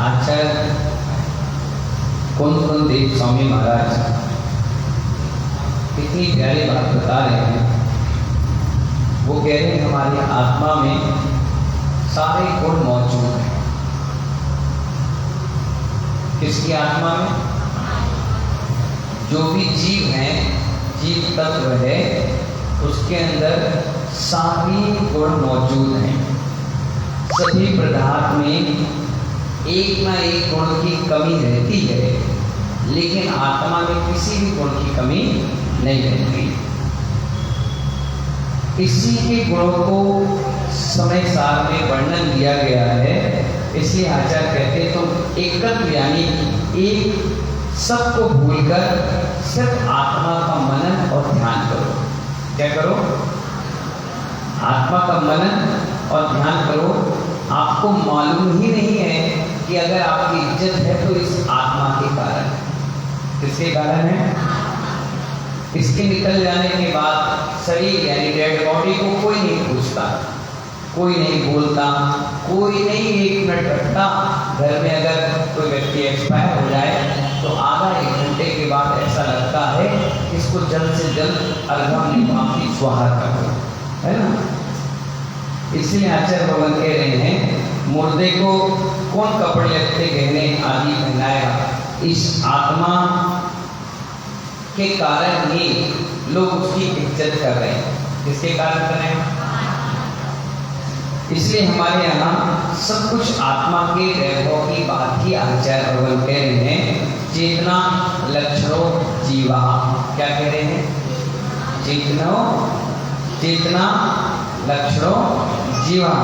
आचार्य कौन देव स्वामी महाराज कितनी प्यारी बात बता रहे हैं। वो कह रहे हैं हमारी आत्मा में सारे गुण मौजूद हैं। किसकी आत्मा में? जो भी जीव है, जीव तत्व है, उसके अंदर सारी गुण मौजूद हैं। सभी पदार्थ में एक ना एक गुण की कमी रहती है, लेकिन आत्मा में किसी भी गुण की कमी नहीं रहती। इसी के गुणों को समय सार में वर्णन दिया गया है। इसलिए आचार्य कहते तुम एकत्व यानी एक सबको भूलकर सिर्फ आत्मा का मनन और ध्यान करो। क्या करो? आत्मा का मनन और ध्यान करो। आपको मालूम ही नहीं है कि अगर आपकी इज्जत है तो इस आत्मा के कारण। किसके कारण है? इसके निकल जाने के बाद शरीर यानी डेड बॉडी को कोई नहीं पूछता, कोई नहीं बोलता, कोई नहीं एक मिनट रखता। घर में अगर कोई व्यक्ति एक्सपायर हो जाए तो आधा एक घंटे के बाद ऐसा लगता है कि इसको जल्द से जल्द अर्घम निभावी स्वाहा कर दो, है ना। इसलिए आचार्य भगवान कह रहे हैं मुर्दे को कौन कपड़े लगते गहने आदि पहनाएगा। इस आत्मा के कारण ही लोग उसकी इज्जत कर रहे हैं। किसके कारण कर रहे हैं? इसलिए हमारे यहाँ सब कुछ आत्मा के वैभव की बात ही आचार्य भगवान कह रहे हैं। चेतना लक्षणों जीवा। क्या कह रहे हैं? चेतना लक्षणों जीवा।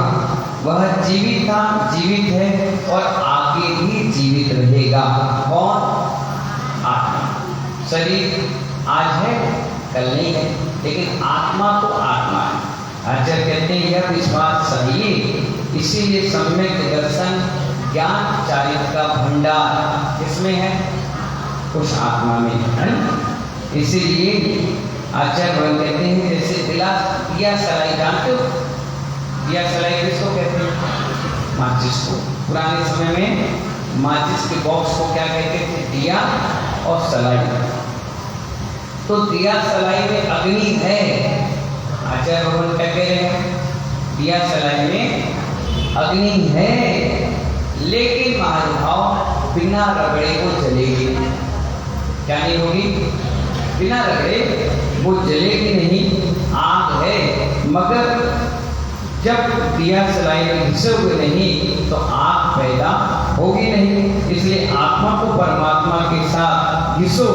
वह जीवित था, जीवित है और आगे भी जीवित रहेगा। कौन? आत्मा। शरीर आज है, कल नहीं है, लेकिन आत्मा तो आत्मा है। आचार्य कहते हैं यह विश्वास सही है। इसीलिए सम्यक दर्शन ज्ञान चारित्र का भंडार किसमें है? उस आत्मा में है। इसीलिए आचार्य भगवान कहते हैं जैसे दिया सलाई, जानते हो दिया सलाई किसको कहते हैं? माचिस को। पुराने समय में माचिस के बॉक्स को क्या कहते थे? दिया और सलाई। तो दिया सलाई में अग्नि है। आचार्य भगवान क्या कह रहे हैं? दिया सलाई में अग्नि है, लेकिन महानुभाव बिना रगड़े वो जलेगी। क्या नहीं होगी? बिना रगड़े वो जलेगी नहीं। आग है, मगर जब दिया सलाई में घिसोगे नहीं तो आग पैदा होगी नहीं। इसलिए आत्मा को परमात्मा के साथ घिसो,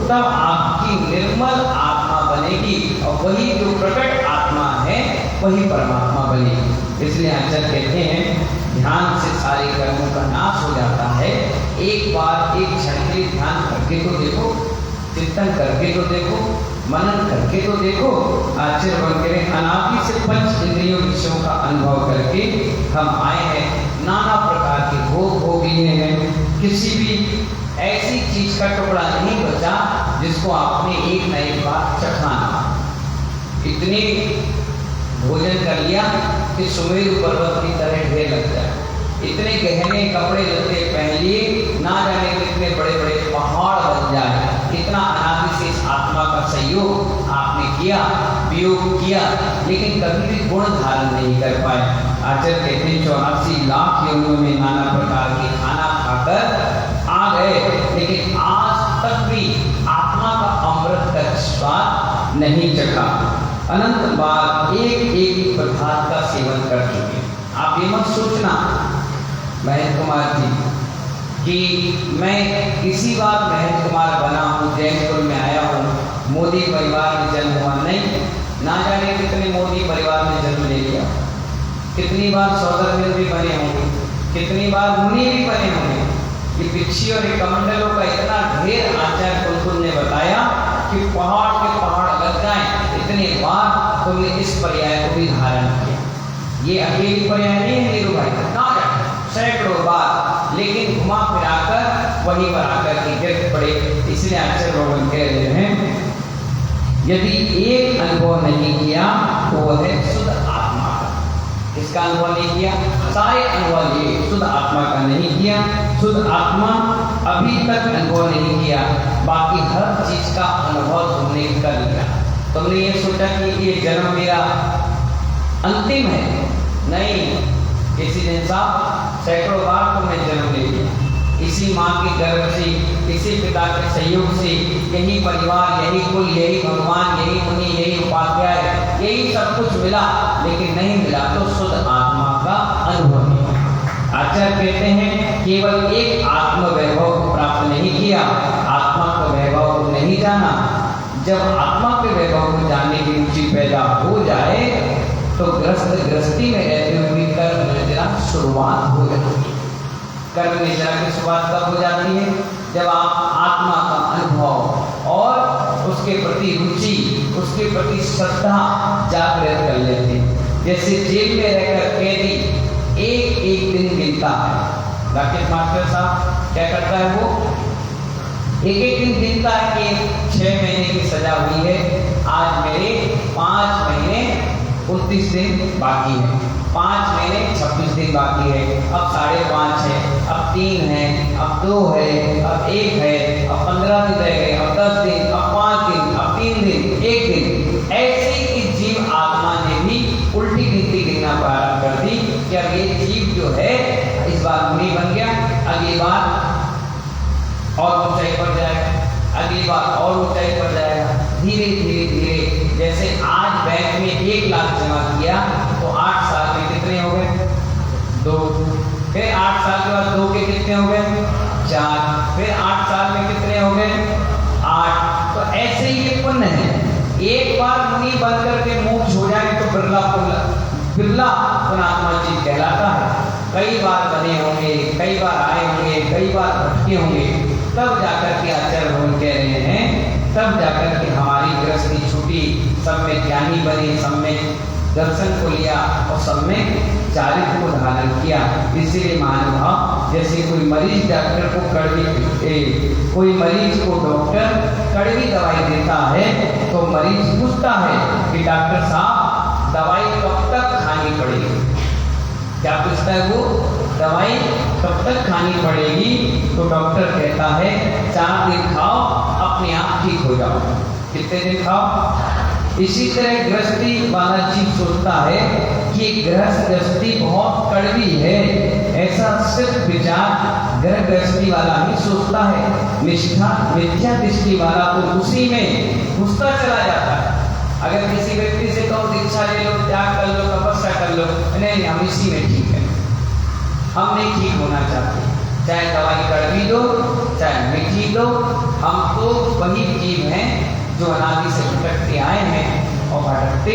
तब आपकी निर्मल आत्मा बनेगी और वही जो प्रकट आत्मा है वही परमात्मा बनेगी। इसलिए आचार्य कहते हैं ध्यान से सारे कर्मों का नाश हो जाता है। एक बार एक क्षण के लिए ध्यान करके तो देखो, चिंतन करके तो देखो, मनन करके तो देखो। आचार्य बन के अनादि से पंच इंद्रियों विषयों का अनुभव करके हम आए हैं। नाना प्रकार के भोग भोग लिए हैं। किसी भी ऐसी चीज का टुकड़ा नहीं बचा जिसको आपने एक न एक बार चखा ना। इतनी भोजन कर लिया कि सुमेरु पर्वत की तरह ढेर लग जाए। इतने गहने कपड़े लत्ते पहन लिए, ना जाने कितने बड़े बड़े पहाड़ बन जाए। इतना अनादि से इस आत्मा का सहयोग आपने किया, वियोग किया, लेकिन कभी भी गुण धारण नहीं कर पाए। आचार्य कहते हैं 84 लाख योनियों में नाना प्रकार के खाना खाकर आ गए, लेकिन आज तक भी आत्मा का अमृत का स्वाद नहीं चखा। अनंत बार एक एक पदार्थ का सेवन कर चुके। आप ये मत सोचना महेंद्र कुमार जी कि मैं इसी बार महेंद्र कुमार बना हूँ, जैनपुर में आया हूँ, मोदी परिवार में जन्म हुआ। नहीं, ना जाने कितने मोदी परिवार में जन्म ले लिया, कितनी बार सौदर भी बने होंगे, कितनी बार मुनि भी बने होंगे। ये पिछी और कमंडलों का इतना ढेर आचार्य कुलकुल ने बताया कि पहाड़ के पहाड़ लग जाए। इतने बार तुमने इस पर्याय को भी धारण किया। ये अकेली पर्याय नहीं है नीरू भाई, सैकड़ों बार, लेकिन घुमा फिराकर वहीं पर आकर के गिर पड़े। इसलिए आचार्य भगवान कह रहे हैं यदि एक अनुभव नहीं किया तो वह है शुद्ध आत्मा का। इसका अनुभव नहीं किया सारे अनुभव ये शुद्ध आत्मा का नहीं किया, शुद्ध आत्मा अभी तक अनुभव नहीं किया, बाकी हर चीज का अनुभव तुमने कर लिया। तुमने ये सोचा कि ये जन्म मेरा अंतिम है, नहीं, किसी दिन साहब सैकड़ों बार तुमने जन्म ले लिया, इसी माँ के गर्भ से, इसी पिता के सहयोग से, यही परिवार, यही कुल, यही भगवान, यही मुनि, यही उपाध्याय, यही सब कुछ मिला, लेकिन नहीं मिला तो शुद्ध आत्मा का अनुभव नहीं। आचार्य कहते हैं केवल एक आत्म वैभव को प्राप्त नहीं किया, आत्मा का वैभव को नहीं जाना। जब आत्मा के वैभव को जानने की रुचि पैदा हो जाए तो गृहस्थी में रहते हुए कर्म निद्रा शुरुआत हो जाती है। कर्म निद्रा की शुरुआत कब हो जाती है? जब आप आत्मा का अनुभव और उसके प्रति रुचि, उसके प्रति श्रद्धा जागृत कर लेते हैं। जैसे जेल में रहकर कैदी एक एक दिन गिनता है। राकेश मास्टर साहब क्या करता है? वो एक एक दिन गिनता है कि 6 महीने की सजा हुई है, आज मेरे 5 महीने 29 दिन बाकी है, 5 महीने 26 दिन बाकी है, अब 5.5 है, अब 3 है, अब 2 है, अब 1 है, अब 15 दिन रह गए, अब 10 दिन, अब 5 दिन, अब 3 दिन, 1 दिन। ऐसे इस जीव आत्मा ने भी उल्टी गिनती गिनना प्रारंभ कर दी कि अब ये जीव जो है इस बार मुनि बन गया, अगली बार और ऊंचाई पर जाएगा, अगली बार और ऊंचाई पर जाएगा। धीरे धीरे धीरे जैसे आज बैंक में 1 लाख जमा किया तो 8 साल में कितने हो गए? 2। फिर 8 साल के बाद 2 के कितने हो गए? 4। फिर 8 साल में कितने हो गए? 8। तो ऐसे ही ये पुण्य है। एक बार मुनि बनकर के मोक्ष हो जाए तो बिरला पुण्यात्मा जीव कहलाता है। कई बार बने होंगे, कई बार आए होंगे, कई बार भटके होंगे, तब जाकर के आचार्य भगवान कह रहे हैं, तब जाकर के हमारी गृहस्थी छूटी, सब में ज्ञानी बने, सब में दर्शन को लिया और सब में चारित्र को धारण किया। इसीलिए महानुभाव जैसे कोई मरीज डॉक्टर को कोई मरीज को डॉक्टर कड़वी दवाई देता है तो मरीज पूछता है कि डॉक्टर साहब दवाई कब तक खानी पड़ेगी? क्या पूछता है वो? दवाई कब तक खानी पड़ेगी? तो डॉक्टर कहता है 4 दिन खाओ, अपने आप ठीक हो जाओ। कितने दिन खाओ? इसी तरह गृहस्थी वाला जीव सोचता है कि गृहस्थी बहुत कड़वी है, ऐसा सिर्फ विचार गृहस्थी वाला ही सोचता है। मिथ्या दृष्टि वाला तो उसी में घुसता चला जाता है। अगर किसी व्यक्ति से कहो दीक्षा ले लो, त्याग कर लो, तपस्या कर लो, नहीं हम इसी में ठीक है, हम नहीं ठीक होना चाहते, चाहे दवाई कड़वी दो चाहे मीठी दो, हम तो वही जीव हैं जो अनादि से भटकते आए हैं और भटकते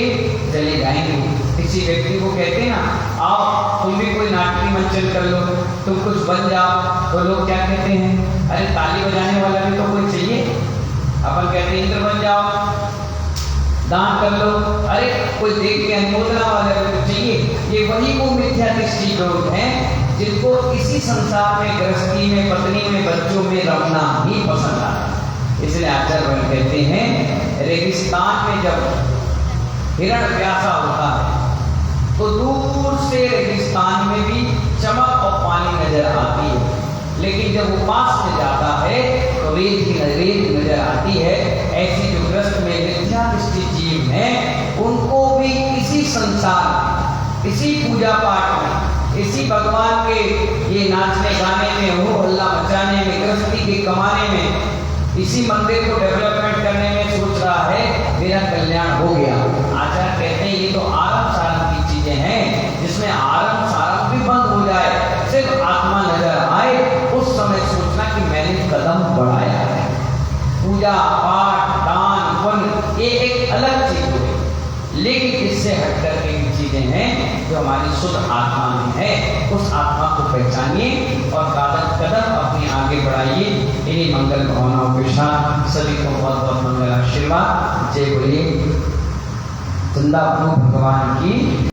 चले जाएंगे। किसी व्यक्ति को कहते ना आओ तुम भी कोई नाटकीय मंचन कर लो, तुम कुछ बन जाओ, तो लोग क्या कहते हैं? अरे ताली बजाने वाला भी तो कोई चाहिए। अपन कहते हैं इंद्र बन जाओ, दान कर लो, अरे कोई देख के अनुमोदना वाला भी तो चाहिए। ये वही वो मिथ्या दृष्टि लोग हैं जिनको इसी संसार में, गृहस्थी में, पत्नी में, बच्चों में रमना ही पसंद आता है। इसलिए आचार्य कहते हैं रेगिस्तान में जब हिरण प्यासा होता है तो दूर से रेगिस्तान में भी चमक और पानी नजर आती है, लेकिन जब वो पास में जाता है तो रेत नजर आती है। ऐसी जो ग्रस्त में मिथ्या दृष्टि जीव हैं उनको भी इसी संसार, इसी पूजा पाठ में, इसी भगवान के ये नाचने गाने में, हो हल्ला मचाने में, गृहस्थी के कमाने में, इसी मंदिर को डेवलपमेंट करने में सोच रहा है मेरा कल्याण हो गया। आचार्य कहते हैं ये तो आरंभ सारंभ की चीजें हैं, जिसमें आरंभ सारंभ भी बंद हो जाए, सिर्फ आत्मा नजर आए, उस समय सोचना कि मैंने कदम बढ़ाया है। पूजा पाठ दान पुण्य ये एक अलग चीज है, लेकिन इससे हट करके चीजें हैं जो हमारी शुद्ध आत्मा में है, उस आत्मा को पहचानिए और कदम अपने आगे बढ़ाइए। इन्हीं मंगल भावनाओं के साथ सभी को बहुत बहुत मंगल आशीर्वाद। जय बोलिए चंदा प्रभु भगवान की।